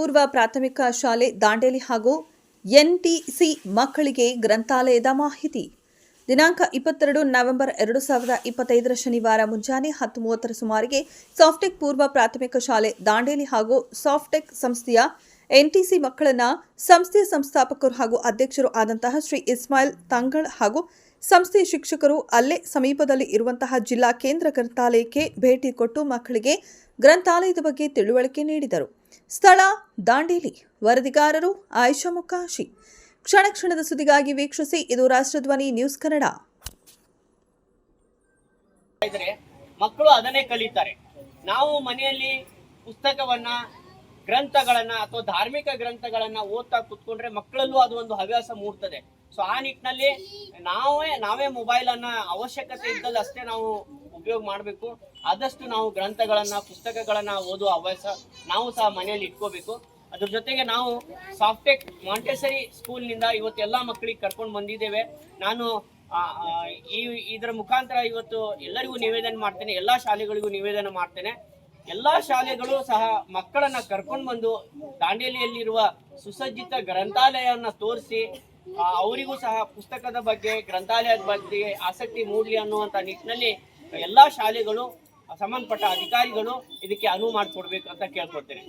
ಪೂರ್ವ ಪ್ರಾಥಮಿಕ ಶಾಲೆ ದಾಂಡೇಲಿ ಹಾಗೂ ಎನ್ಟಿಸಿ ಮಕ್ಕಳಿಗೆ ಗ್ರಂಥಾಲಯದ ಮಾಹಿತಿ. ದಿನಾಂಕ 22 ನವೆಂಬರ್ 2025 ಶನಿವಾರ ಮುಂಜಾನೆ 10:30 ಸುಮಾರಿಗೆ ಸಾಫ್ಟೆಕ್ ಪೂರ್ವ ಪ್ರಾಥಮಿಕ ಶಾಲೆ ದಾಂಡೇಲಿ ಹಾಗೂ ಸಾಫ್ಟೆಕ್ ಸಂಸ್ಥೆಯ ಎನ್ಟಿಸಿ ಮಕ್ಕಳನ್ನ ಸಂಸ್ಥೆಯ ಸಂಸ್ಥಾಪಕರು ಹಾಗೂ ಅಧ್ಯಕ್ಷರು ಆದಂತಹ ಶ್ರೀ ಇಸ್ಮಾಯಿಲ್ ತಂಗಳ್ ಹಾಗೂ ಸಂಸ್ಥೆಯ ಶಿಕ್ಷಕರು ಅಲ್ಲೇ ಸಮೀಪದಲ್ಲಿ ಇರುವಂತಹ ಜಿಲ್ಲಾ ಕೇಂದ್ರ ಗ್ರಂಥಾಲಯಕ್ಕೆ ಭೇಟಿ ಕೊಟ್ಟು ಮಕ್ಕಳಿಗೆ ಗ್ರಂಥಾಲಯದ ಬಗ್ಗೆ ತಿಳುವಳಿಕೆ ನೀಡಿದರು. ಸ್ಥಳ ದಾಂಡೇಲಿ. ವರದಿಗಾರರು ಆಯಿಷಾ ಮುಕಾಶಿ. ಕ್ಷಣ ಕ್ಷಣದ ಸುದ್ದಿಗಾಗಿ ವೀಕ್ಷಿಸಿ ಇದು ರಾಷ್ಟ್ರಧ್ವನಿ ನ್ಯೂಸ್ ಕನ್ನಡ. ಮಕ್ಕಳು ಅದನ್ನೇ ಕಲಿತಾರೆ. ನಾವು ಮನೆಯಲ್ಲಿ ಪುಸ್ತಕವನ್ನ, ಗ್ರಂಥಗಳನ್ನ ಅಥವಾ ಧಾರ್ಮಿಕ ಗ್ರಂಥಗಳನ್ನ ಓದ್ತಾ ಕುತ್ಕೊಂಡ್ರೆ ಮಕ್ಕಳಲ್ಲೂ ಅದು ಒಂದು ಹವ್ಯಾಸ ಮೂಡ್ತದೆ. ಸೊ ಆ ನಿಟ್ಟಿನಲ್ಲಿ ನಾವೇ ಮೊಬೈಲ್ ಅನ್ನ ಅವಶ್ಯಕತೆ ಇದ್ದಲ್ಲಿ ಅಷ್ಟೇ ನಾವು ಉಪಯೋಗ ಮಾಡಬೇಕು. ಆದಷ್ಟು ನಾವು ಗ್ರಂಥಗಳನ್ನ, ಪುಸ್ತಕಗಳನ್ನ ಓದುವ ಹವ್ಯಾಸ ನಾವು ಸಹ ಮನೆಯಲ್ಲಿ ಇಟ್ಕೋಬೇಕು. ಅದ್ರ ಜೊತೆಗೆ ನಾವು ಸಾಫ್ಟೆಕ್ ಮಾಂಟೆಸರಿ ಸ್ಕೂಲ್ನಿಂದ ಇವತ್ತು ಎಲ್ಲ ಮಕ್ಕಳಿಗೆ ಕರ್ಕೊಂಡು ಬಂದಿದ್ದೇವೆ. ನಾನು ಇದರ ಮುಖಾಂತರ ಇವತ್ತು ಎಲ್ಲರಿಗೂ ನಿವೇದನೆ ಮಾಡ್ತೇನೆ, ಎಲ್ಲ ಶಾಲೆಗಳಿಗೂ ನಿವೇದನೆ ಮಾಡ್ತೇನೆ. ಎಲ್ಲ ಶಾಲೆಗಳು ಸಹ ಮಕ್ಕಳನ್ನ ಕರ್ಕೊಂಡು ಬಂದು ದಾಂಡೇಲಿಯಲ್ಲಿರುವ ಸುಸಜ್ಜಿತ ಗ್ರಂಥಾಲಯವನ್ನ ತೋರಿಸಿ ಅವರಿಗೂ ಸಹ ಪುಸ್ತಕದ ಬಗ್ಗೆ, ಗ್ರಂಥಾಲಯದ ಬಗ್ಗೆ ಆಸಕ್ತಿ ಮೂಡಲಿ ಅನ್ನುವಂಥ ನಿಟ್ಟಿನಲ್ಲಿ ಎಲ್ಲ ಶಾಲೆಗಳು, ಸಂಬಂಧಪಟ್ಟ ಅಧಿಕಾರಿಗಳು ಇದಕ್ಕೆ ಅನುವು ಮಾಡಿಕೊಡ್ಬೇಕು ಅಂತ ಕೇಳ್ಕೊಡ್ತೇನೆ.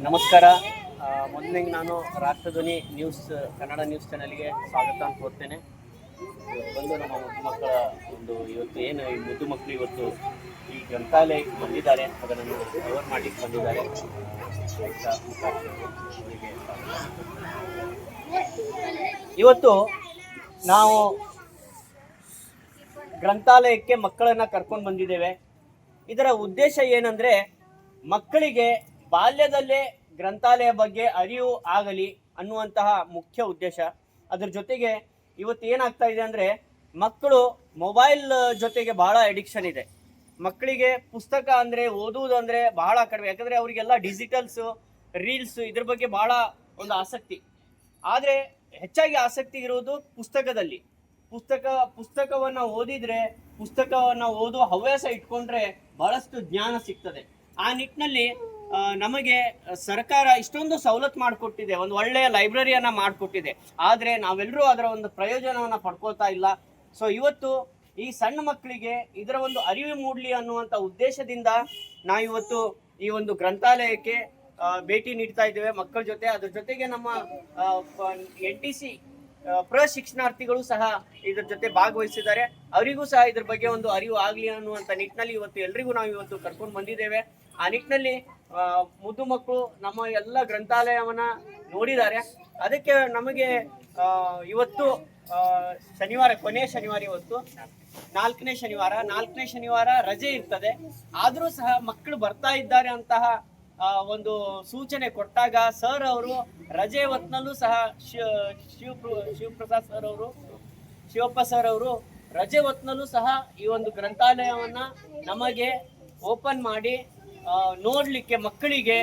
ನಮಸ್ಕಾರ. ಮೊದಲಿಗೆ ನಾನು ರಾಷ್ಟ್ರಧ್ವನಿ ನ್ಯೂಸ್ ಕನ್ನಡ ನ್ಯೂಸ್ ಚಾನೆಲ್ಗೆ ಸ್ವಾಗತ ಅಂತ ಕೋರ್ತೇನೆ. ಬಂದು ನಮ್ಮ ಮುದ್ದು ಮಕ್ಕಳ ಇವತ್ತು ಏನು ಈ ಮುದ್ದು ಮಕ್ಕಳು ಇವತ್ತು ಈ ಗ್ರಂಥಾಲಯಕ್ಕೆ ಬಂದಿದ್ದಾರೆ, ಅದನ್ನು ಕವರ್ ಮಾಡಲಿಕ್ಕೆ ಬಂದಿದ್ದಾರೆ. ಇವತ್ತು ನಾವು ಗ್ರಂಥಾಲಯಕ್ಕೆ ಮಕ್ಕಳನ್ನ ಕರ್ಕೊಂಡು ಬಂದಿದ್ದೇವೆ. ಇದರ ಉದ್ದೇಶ ಏನಂದ್ರೆ ಮಕ್ಕಳಿಗೆ ಬಾಲ್ಯದಲ್ಲೇ ಗ್ರಂಥಾಲಯ ಬಗ್ಗೆ ಅರಿವು ಆಗಲಿ ಅನ್ನುವಂತಹ ಮುಖ್ಯ ಉದ್ದೇಶ. ಅದ್ರ ಜೊತೆಗೆ ಇವತ್ತು ಏನಾಗ್ತಾ ಇದೆ ಅಂದರೆ ಮಕ್ಕಳು ಮೊಬೈಲ್ ಜೊತೆಗೆ ಬಹಳ ಅಡಿಕ್ಷನ್ ಇದೆ. ಮಕ್ಕಳಿಗೆ ಪುಸ್ತಕ ಅಂದರೆ, ಓದುವುದು ಅಂದರೆ ಬಹಳ ಕಡಿಮೆ. ಯಾಕಂದರೆ ಅವರಿಗೆಲ್ಲ ಡಿಜಿಟಲ್ಸು, ರೀಲ್ಸು ಇದ್ರ ಬಗ್ಗೆ ಬಹಳ ಒಂದು ಆಸಕ್ತಿ. ಆದರೆ ಹೆಚ್ಚಾಗಿ ಆಸಕ್ತಿ ಇರೋದು ಪುಸ್ತಕದಲ್ಲಿ. ಪುಸ್ತಕವನ್ನು ಓದಿದರೆ, ಪುಸ್ತಕವನ್ನು ಓದುವ ಹವ್ಯಾಸ ಇಟ್ಕೊಂಡ್ರೆ ಬಹಳಷ್ಟು ಜ್ಞಾನ ಸಿಗ್ತದೆ. ಆ ನಿಟ್ಟಿನಲ್ಲಿ ನಮಗೆ ಸರ್ಕಾರ ಇಷ್ಟೊಂದು ಸವಲತ್ತು ಮಾಡಿಕೊಟ್ಟಿದೆ, ಒಂದು ಒಳ್ಳೆಯ ಲೈಬ್ರರಿಯನ್ನು ಮಾಡಿಕೊಟ್ಟಿದೆ. ಆದರೆ ನಾವೆಲ್ಲರೂ ಅದರ ಒಂದು ಪ್ರಯೋಜನವನ್ನು ಪಡ್ಕೊಳ್ತಾ ಇಲ್ಲ. ಸೊ ಇವತ್ತು ಈ ಸಣ್ಣ ಮಕ್ಕಳಿಗೆ ಇದರ ಒಂದು ಅರಿವು ಮೂಡಲಿ ಅನ್ನುವಂಥ ಉದ್ದೇಶದಿಂದ ನಾವಿವತ್ತು ಈ ಒಂದು ಗ್ರಂಥಾಲಯಕ್ಕೆ ಭೇಟಿ ನೀಡ್ತಾ ಇದ್ದೇವೆ ಮಕ್ಕಳ ಜೊತೆ. ಅದ್ರ ಜೊತೆಗೆ ನಮ್ಮ NTC ಪ್ರಶಿಕ್ಷಣಾರ್ಥಿಗಳು ಸಹ ಇದ್ರ ಜೊತೆ ಭಾಗವಹಿಸಿದ್ದಾರೆ. ಅವರಿಗೂ ಸಹ ಇದ್ರ ಬಗ್ಗೆ ಒಂದು ಅರಿವು ಆಗಲಿ ಅನ್ನುವಂಥ ನಿಟ್ಟಿನಲ್ಲಿ ಇವತ್ತು ಎಲ್ರಿಗೂ ನಾವು ಇವತ್ತು ಕರ್ಕೊಂಡು ಬಂದಿದ್ದೇವೆ. ಆ ನಿಟ್ಟಿನಲ್ಲಿ ಮುದ್ದು ಮಕ್ಕಳು ನಮ್ಮ ಎಲ್ಲ ಗ್ರಂಥಾಲಯವನ್ನ ನೋಡಿದ್ದಾರೆ. ಅದಕ್ಕೆ ನಮಗೆ ಇವತ್ತು ಶನಿವಾರ, ಕೊನೆಯ ಶನಿವಾರ, ಇವತ್ತು ನಾಲ್ಕನೇ ಶನಿವಾರ ರಜೆ ಇರ್ತದೆ. ಆದರೂ ಸಹ ಮಕ್ಕಳು ಬರ್ತಾ ಇದ್ದಾರೆ ಅಂತಹ ಒಂದು ಸೂಚನೆ ಕೊಟ್ಟಾಗ ಸರ್ ಅವರು ರಜೆ ಹೊತ್ತಿನಲ್ಲೂ ಸಹ ಶಿವಪ್ರಸಾದ್ ಸರ್ ಅವರು, ಶಿವಪ್ಪ ಸರ್ ಅವರು ರಜೆ ಹೊತ್ತಿನಲ್ಲೂ ಸಹ ಈ ಒಂದು ಗ್ರಂಥಾಲಯವನ್ನ ನಮಗೆ ಓಪನ್ ಮಾಡಿ ನೋಡ್ಲಿಕ್ಕೆ, ಮಕ್ಕಳಿಗೆ,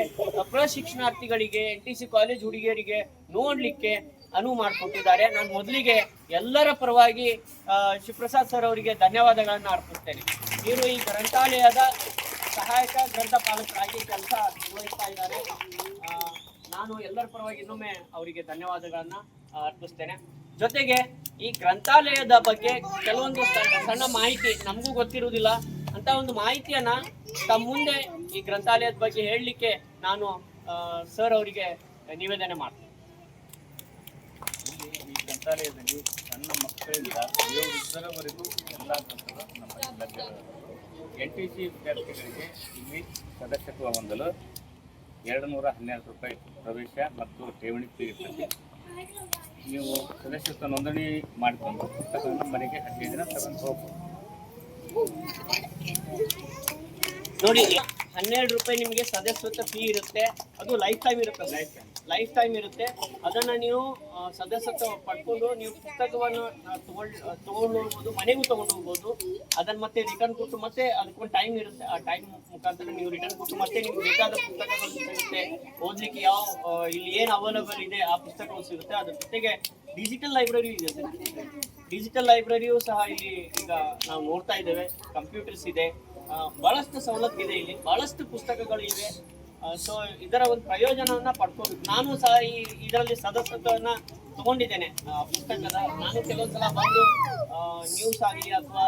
ಪ್ರಶಿಕ್ಷಣಾರ್ಥಿಗಳಿಗೆ, NTC ಕಾಲೇಜ್ ಹುಡುಗಿಯರಿಗೆ ನೋಡ್ಲಿಕ್ಕೆ ಅನುವು ಮಾಡಿಕೊಟ್ಟಿದ್ದಾರೆ. ನಾನು ಮೊದಲಿಗೆ ಎಲ್ಲರ ಪರವಾಗಿ ಶಿವಪ್ರಸಾದ್ ಸರ್ ಅವರಿಗೆ ಧನ್ಯವಾದಗಳನ್ನು ಅರ್ಪಿಸ್ತೇನೆ. ಇವರು ಈ ಗ್ರಂಥಾಲಯದ ಸಹಾಯಕ ಗ್ರಂಥಪಾಲಕರಾಗಿ ಕೆಲಸ ನಿರ್ವಹಿಸ್ತಾ ಇದ್ದಾರೆ. ನಾನು ಎಲ್ಲರ ಪರವಾಗಿ ಇನ್ನೊಮ್ಮೆ ಅವರಿಗೆ ಧನ್ಯವಾದಗಳನ್ನು ಅರ್ಪಿಸ್ತೇನೆ. ಜೊತೆಗೆ ಈ ಗ್ರಂಥಾಲಯದ ಬಗ್ಗೆ ಕೆಲವೊಂದು ಸಣ್ಣ ಮಾಹಿತಿ ನಮಗೂ ಗೊತ್ತಿರುವುದಿಲ್ಲ ಅಂತ ಒಂದು ಮಾಹಿತಿಯನ್ನ ತಮ್ಮ ಮುಂದೆ ಈ ಗ್ರಂಥಾಲಯದ ಬಗ್ಗೆ ಹೇಳಲಿಕ್ಕೆ ನಾನು ಸರ್ ಅವರಿಗೆ ನಿವೇದನೆ ಮಾಡ್ತೀನಿ. ಈ ಗ್ರಂಥಾಲಯದಲ್ಲಿ ಸಣ್ಣ ಮಕ್ಕಳಿಂದ ವಯೋವೃದ್ಧರವರೆಗೂ ಎಲ್ಲ ಗ್ರಂಥಗಳು ನಮ್ಮಲ್ಲಿ ಲಭ್ಯವಿರುತ್ತವೆ. NTC ವಿದ್ಯಾರ್ಥಿಗಳಿಗೆ ಇಲ್ಲಿ ಸದಸ್ಯತ್ವ ಹೊಂದಲು 212 ರೂಪಾಯಿ ಪ್ರವೇಶ ಮತ್ತು ಠೇವಣಿ ಫೀ ಇರ್ತದೆ. ನೀವು ಸದಸ್ಯತ್ವ ನೋಂದಣಿ ಮಾಡಿಕೊಂಡು ಪುಸ್ತಕವನ್ನು ಮನೆಗೆ 15 ದಿನ ತಗೊಂಡು ಹೋಗ್ಬೋದು. ನೋಡಿ, 12 ರೂಪಾಯಿ ನಿಮಗೆ ಸದಸ್ಯತ್ವ ಫೀ ಇರುತ್ತೆ. ಅದು ಲೈಫ್ ಟೈಮ್ ಇರುತ್ತೆ. ಲೈಫ್ ಟೈಮ್ ಇರುತ್ತೆ. ಅದನ್ನ ನೀವು ಸದಸ್ಯತ್ವ ಪಡ್ಕೊಂಡು ನೀವು ಪುಸ್ತಕವನ್ನು ತಗೊಂಡು ಹೋಗ್ಬೋದು, ಮನೆಗೂ ತಗೊಂಡು ಹೋಗ್ಬೋದು. ಅದನ್ನ ಮತ್ತೆ ರಿಟರ್ನ್ ಕೊಟ್ಟು ಮತ್ತೆ ಅದಕ್ಕೊಂದು ಟೈಮ್ ಇರುತ್ತೆ. ಆ ಟೈಮ್ ಮುಖಾಂತರ ನೀವು ರಿಟರ್ನ್ ಕೊಟ್ಟು ಮತ್ತೆ ನಿಮ್ಗೆ ಬೇಕಾದ ಪುಸ್ತಕಗಳು ಸಿಗುತ್ತೆ. ಓದ್ಲಿಕ್ಕೆ ಇಲ್ಲಿ ಏನು ಅವೈಲಬಲ್ ಇದೆ ಆ ಪುಸ್ತಕಗಳು ಸಿಗುತ್ತೆ. ಅದ್ರ ಜೊತೆಗೆ ಡಿಜಿಟಲ್ ಲೈಬ್ರರಿ ಇದೆ ಸರ್. ಡಿಜಿಟಲ್ ಲೈಬ್ರರಿಯೂ ಸಹ ಇಲ್ಲಿ ಈಗ ನಾವು ನೋಡ್ತಾ ಇದ್ದೇವೆ. ಕಂಪ್ಯೂಟರ್ಸ್ ಇದೆ, ಬಹಳಷ್ಟು ಸವಲತ್ತಿದೆ, ಇಲ್ಲಿ ಬಹಳಷ್ಟು ಪುಸ್ತಕಗಳು ಇವೆ. ಸೊ ಇದರ ಒಂದು ಪ್ರಯೋಜನವನ್ನ ಪಡ್ಕೋಬೇಕು. ನಾನು ಸಹ ಇದರಲ್ಲಿ ಸದಸ್ಯತ್ವವನ್ನ ತಗೊಂಡಿದ್ದೇನೆ ಪುಸ್ತಕದ. ನಾನು ಕೆಲವೊಂದ್ಸಲ ಬಂದು ನ್ಯೂಸ್ ಆಗಲಿ ಅಥವಾ